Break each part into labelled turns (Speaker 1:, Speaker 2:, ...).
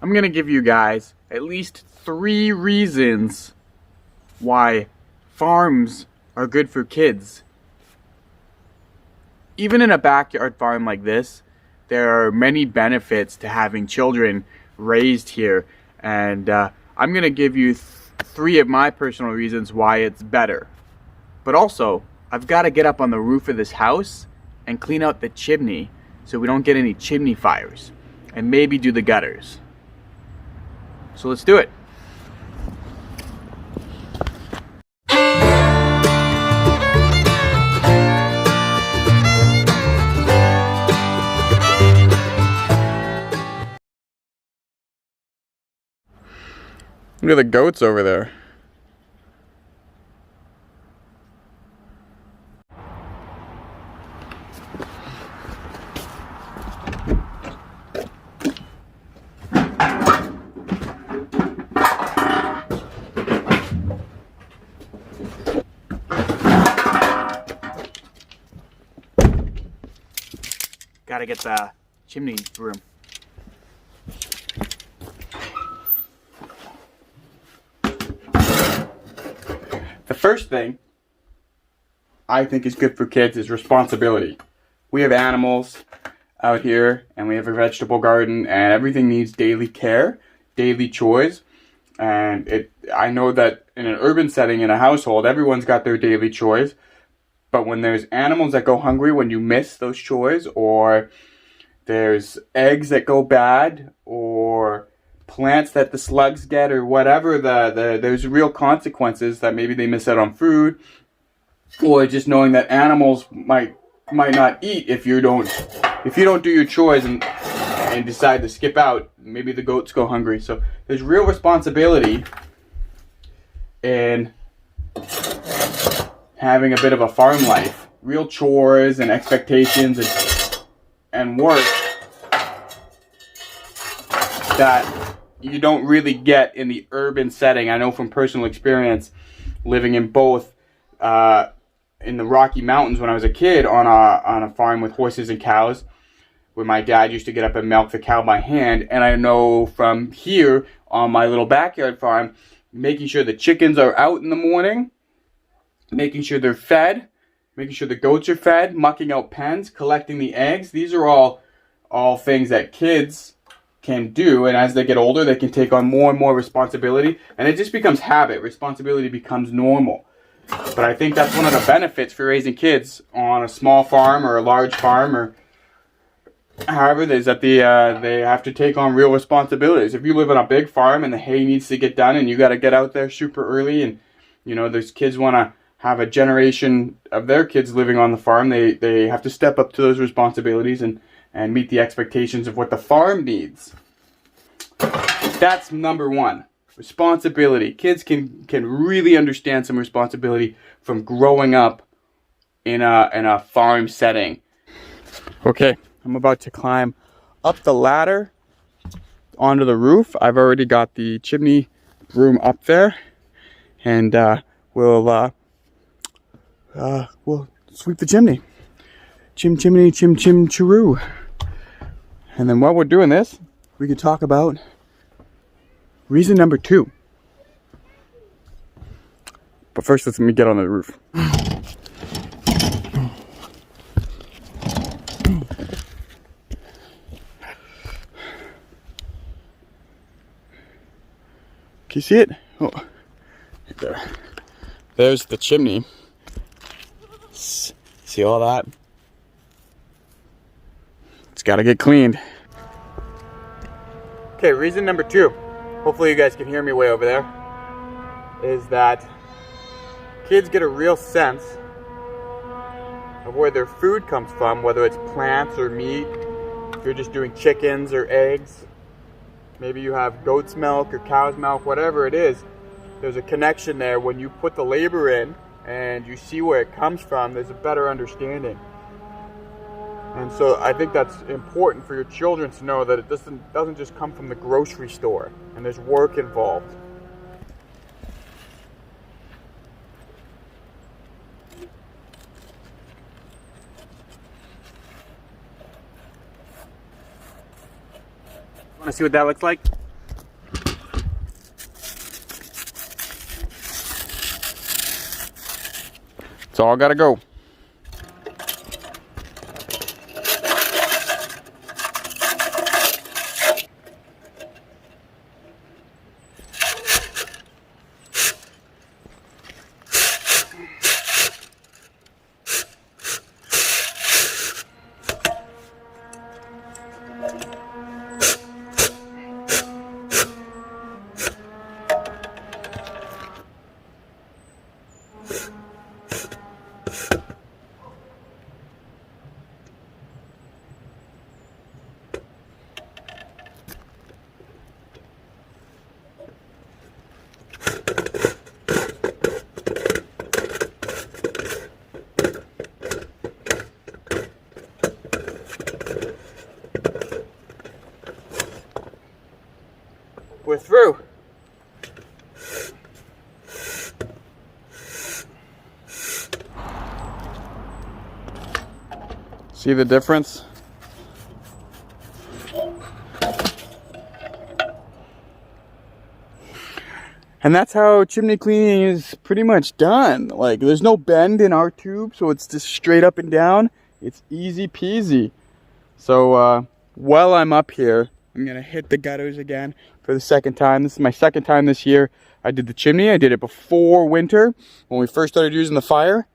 Speaker 1: I'm going to give you guys at least 3 reasons why farms are good for kids. Even in a backyard farm like this, there are many benefits to having children raised here. And I'm going to give you 3 of my personal reasons why it's better. But also, I've got to get up on the roof of this house and clean out the chimney so we don't get any chimney fires. And maybe do the gutters. So let's do it. Look at the goats over there. Gotta get the chimney broom. The first thing I think is good for kids is responsibility. We have animals out here and we have a vegetable garden and everything needs daily care, daily chores. And I know that in an urban setting, in a household, everyone's got their daily chores. But when there's animals that go hungry when you miss those chores, or there's eggs that go bad, or plants that the slugs get, or whatever, there's real consequences that maybe they miss out on food, or just knowing that animals might not eat if you don't do your chores and decide to skip out. Maybe the goats go hungry. So there's real responsibility in having a bit of a farm life, real chores and expectations and work that you don't really get in the urban setting. I know from personal experience, living in both in the Rocky Mountains when I was a kid on a farm with horses and cows, where my dad used to get up and milk the cow by hand. And I know from here on my little backyard farm, making sure the chickens are out in the morning, making sure they're fed, making sure the goats are fed, mucking out pens, collecting the eggs. These are all things that kids can do, and as they get older, they can take on more and more responsibility, and it just becomes habit. Responsibility becomes normal. But I think that's one of the benefits for raising kids on a small farm or a large farm, or however it is, that they have to take on real responsibilities. If you live on a big farm and the hay needs to get done and you got to get out there super early, and you know those kids want to have a generation of their kids living on the farm, they have to step up to those responsibilities and meet the expectations of what the farm needs. That's number one. Responsibility. Kids can really understand some responsibility from growing up in a farm setting. Okay, I'm about to climb up the ladder onto the roof. I've already got the chimney broom up there, and we'll sweep the chimney. Chimney, chiroo. And then while we're doing this, we could talk about reason number 2. But first, let me get on the roof. Can you see it? Oh, right there. There's the chimney. See all that? It's got to get cleaned. Okay, reason number 2. Hopefully you guys can hear me way over there. Is that kids get a real sense of where their food comes from, whether it's plants or meat. If you're just doing chickens or eggs, maybe you have goat's milk or cow's milk, whatever it is, there's a connection there. When you put the labor in and you see where it comes from, there's a better understanding. And so I think that's important for your children to know, that it doesn't just come from the grocery store, and there's work involved. Want to see what that looks like? all gotta go. We're through. See the difference? And that's how chimney cleaning is pretty much done. Like, there's no bend in our tube, so it's just straight up and down. It's easy peasy. So while I'm up here, I'm gonna hit the gutters again for the second time. This is my second time this year. I did the chimney. I did it before winter when we first started using the fire.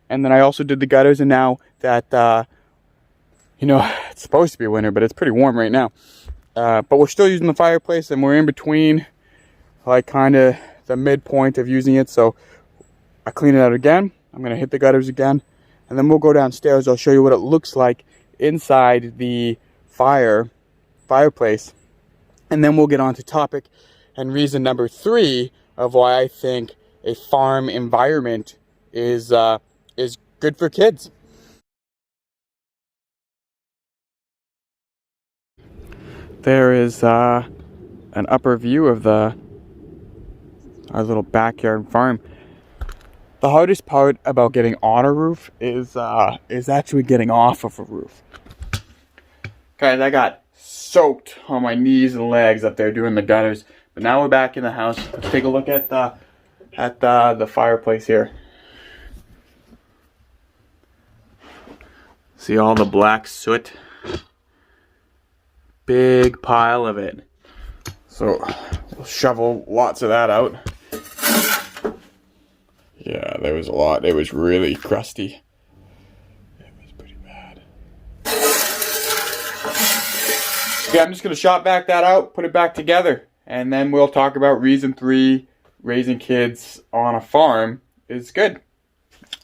Speaker 1: And then I also did the gutters, and now that, you know, it's supposed to be winter, but it's pretty warm right now. But we're still using the fireplace, and we're in between, like, kind of the midpoint of using it. So I clean it out again. I'm gonna hit the gutters again, and then we'll go downstairs. I'll show you what it looks like inside the fireplace, and then we'll get on to topic and reason number 3 of why I think a farm environment is good for kids. There is an upper view of our little backyard farm. The hardest part about getting on a roof is actually getting off of a roof. Guys, I got soaked on my knees and legs up there doing the gutters, but now we're back in the house. Let's take a look at the fireplace here. See all the black soot? Big pile of it. So we'll shovel lots of that out. Yeah, there was a lot. It was really crusty. It was pretty bad. Okay, I'm just going to shop back that out, put it back together, and then we'll talk about reason 3, raising kids on a farm is good.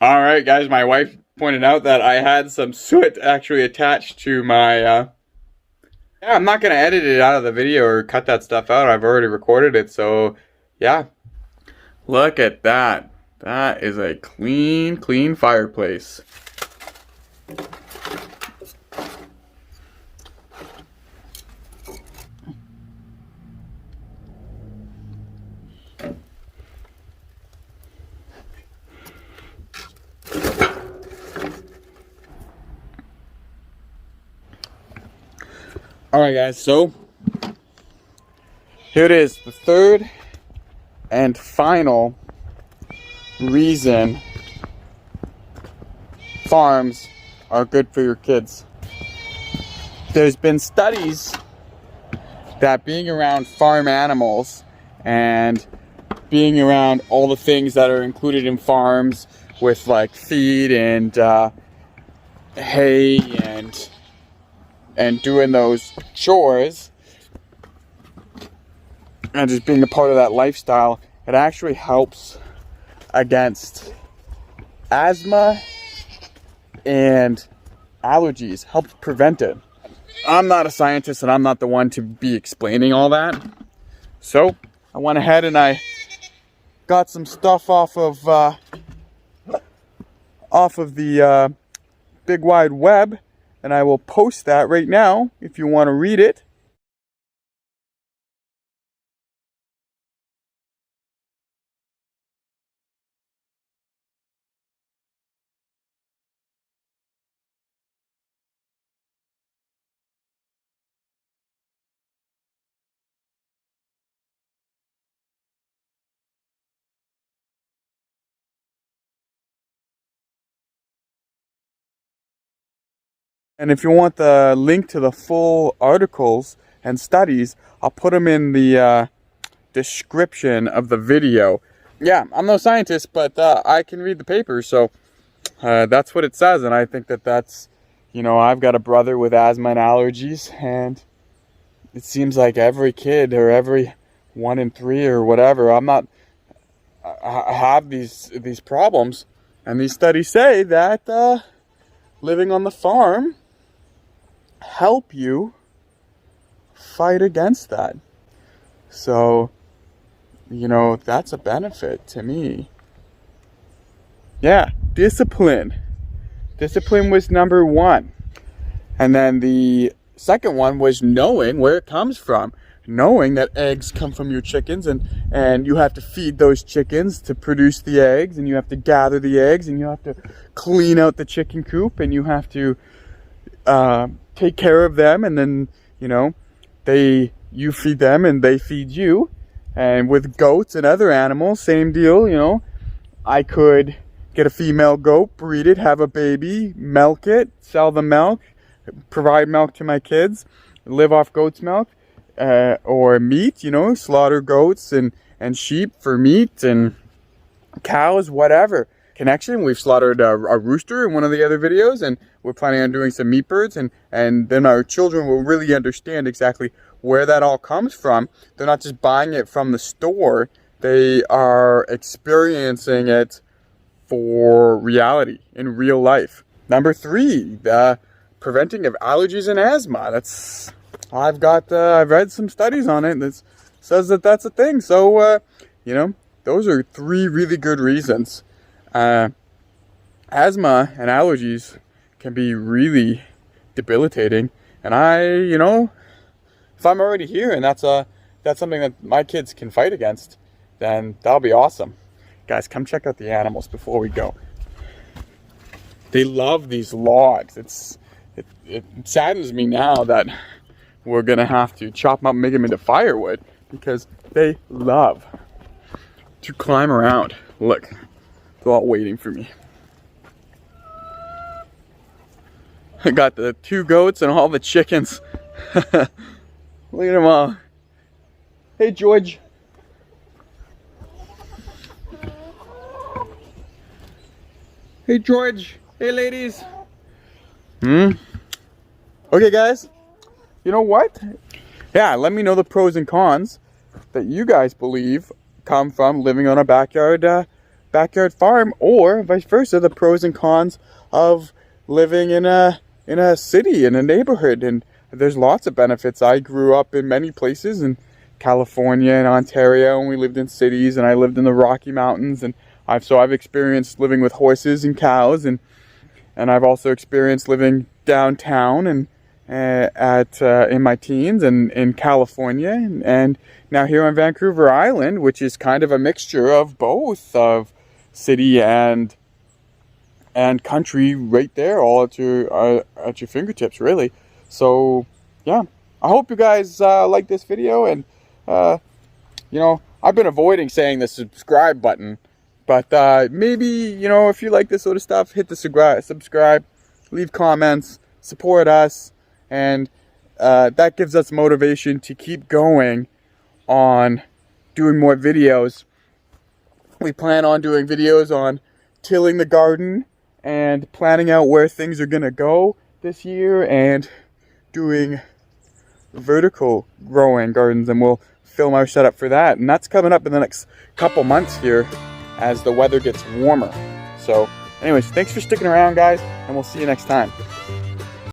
Speaker 1: Alright guys, my wife pointed out that I had some soot actually attached to my... Yeah, I'm not going to edit it out of the video or cut that stuff out. I've already recorded it, so yeah. Look at that. That is a clean, clean fireplace. Alright guys, so here it is, the third and final reason farms are good for your kids. There's been studies that being around farm animals and being around all the things that are included in farms with like feed and hay and doing those chores and just being a part of that lifestyle, it actually helps against asthma and allergies, helps prevent it. I'm not a scientist and I'm not the one to be explaining all that. So I went ahead and I got some stuff off of the big wide web, and I will post that right now if you want to read it. And if you want the link to the full articles and studies, I'll put them in the description of the video. Yeah, I'm no scientist, but I can read the papers, so that's what it says. And I think that that's, you know, I've got a brother with asthma and allergies, and it seems like every kid, or every 1 in 3 or whatever, I have these problems. And these studies say that living on the farm help you fight against that. So, you know, that's a benefit to me. Yeah, discipline. Discipline was number 1. And then the second one was knowing where it comes from. Knowing that eggs come from your chickens, and you have to feed those chickens to produce the eggs, and you have to gather the eggs, and you have to clean out the chicken coop, and you have to take care of them, and then, you know, you feed them and they feed you. And with goats and other animals, same deal, you know. I could get a female goat, breed it, have a baby, milk it, sell the milk, provide milk to my kids, live off goat's milk, or meat, you know, slaughter goats and sheep for meat, and cows, whatever. Connection, we've slaughtered a rooster in one of the other videos, and we're planning on doing some meat birds, and then our children will really understand exactly where that all comes from. They're not just buying it from the store, they are experiencing it for reality, in real life. Number 3, the preventing of allergies and asthma. I've read some studies on it that says that that's a thing. So, you know, those are 3 really good reasons. Asthma and allergies can be really debilitating. And you know, if I'm already here and that's something that my kids can fight against, then that'll be awesome. Guys, come check out the animals before we go. They love these logs. It saddens me now that we're gonna have to chop them up and make them into firewood, because they love to climb around. Look, they're all waiting for me. I got the 2 goats and all the chickens. Look at them all. Hey, George. Hey, George. Hey, ladies. Okay, guys. You know what? Yeah, let me know the pros and cons that you guys believe come from living on a backyard farm, or vice versa, the pros and cons of living in a city, in a neighborhood. And there's lots of benefits. I grew up in many places in California and Ontario, and we lived in cities, and I lived in the Rocky Mountains, and I've experienced living with horses and cows, and I've also experienced living downtown and in my teens and in California, and now here on Vancouver Island, which is kind of a mixture of both, of city and country, right there, all at your fingertips, really. So yeah, I hope you guys like this video, and you know, I've been avoiding saying the subscribe button, but maybe, you know, if you like this sort of stuff, hit the subscribe, leave comments, support us, and that gives us motivation to keep going on doing more videos. We plan on doing videos on tilling the garden and planning out where things are gonna go this year, and doing vertical growing gardens, and we'll film our setup for that, and that's coming up in the next couple months here as the weather gets warmer. So anyways, thanks for sticking around, guys, and we'll see you next time.